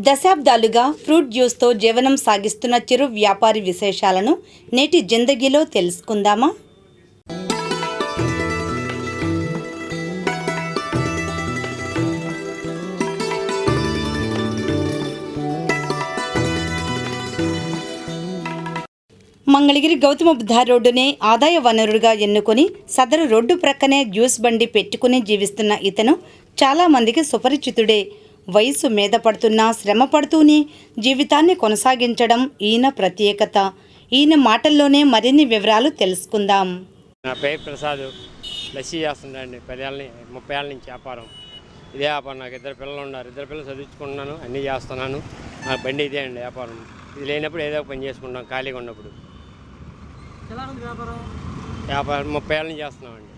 దశాబ్దాలుగా ఫ్రూట్ జ్యూస్తో జీవనం సాగిస్తున్న చిరు వ్యాపారి విశేషాలను నేటి జిందగీలో తెలుసుకుందామా? మంగళగిరి గౌతమ బుద్ధ రోడ్డునే ఆదాయ వనరుగా ఎన్నుకొని సదరు రోడ్డు ప్రక్కనే జ్యూస్ బండి పెట్టుకుని జీవిస్తున్న ఇతను చాలామందికి సుపరిచితుడే. వయసు మీద పడుతున్నా శ్రమ పడుతూనే జీవితాన్ని కొనసాగించడం ఈయన ప్రత్యేకత. ఈయన మాటల్లోనే మరిన్ని వివరాలు తెలుసుకుందాం. నా పేరు ప్రసాద్. లస్సీ చేస్తుందండి 30 ఏళ్ళ నుంచి వ్యాపారం. ఇదే వ్యాపారం. నాకు 2 పిల్లలు ఉన్నారు. 2 పిల్లలు చదివించుకుంటున్నాను, అన్నీ చేస్తున్నాను. నా బండి ఇదే అండి వ్యాపారం. ఇది లేనప్పుడు ఏదో పని చేసుకుంటాం ఖాళీగా ఉన్నప్పుడు. వ్యాపారం 30 ఏళ్ళ నుంచి చేస్తున్నామండి.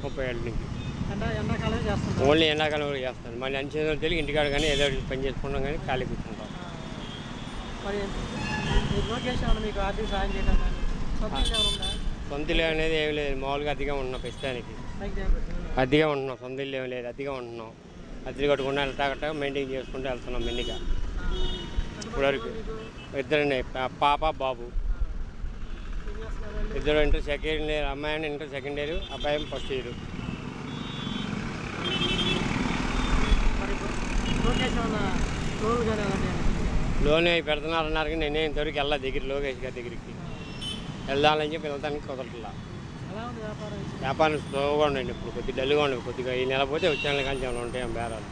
30 ఏళ్ళ నుంచి ఓన్లీ ఎండాకాలం కూడా చేస్తాను. మళ్ళీ అన్ని చేతులు తెలియక ఇంటికాడ కానీ ఏదో పని చేసుకుంటాం కానీ ఖాళీ కూర్చుంటాం. సొంత ఇల్లు అనేది ఏమి లేదు. మామూలుగా అద్దెగా ఉంటున్నాం. ప్రస్తుతానికి అద్దెగా ఉంటున్నాం. సొంత ఇల్లు ఏమి లేదు, అద్దెగా ఉంటున్నాం. అద్దె కట్టుకుండా వెళ్తాగట్ట మెయింటైన్ చేసుకుంటూ వెళ్తున్నాం మెల్లిగా. ఇప్పటివరకు 2 పాప బాబు. 2 ఇంటర్ సెకండ్ ఇయర్. అమ్మాయి ఇంటర్ సెకండ్ ఇయర్, అబ్బాయి ఫస్ట్ ఇయర్. లోన్ అవి పెడుతున్నారన్నారు కానీ నేనే ఇంతవరకు వెళ్ళా లోకేష్ గారి దగ్గరికి వెళ్దామని చెప్పి వెళ్తానికి కుదరట్లా. వ్యాపారం స్లోగా ఉండండి. ఇప్పుడు కొద్దిగా డల్గా ఉండదు. కొద్దిగా ఈ నెల పోతే వచ్చే నెల కానీ ఉంటాయి బేరాలు.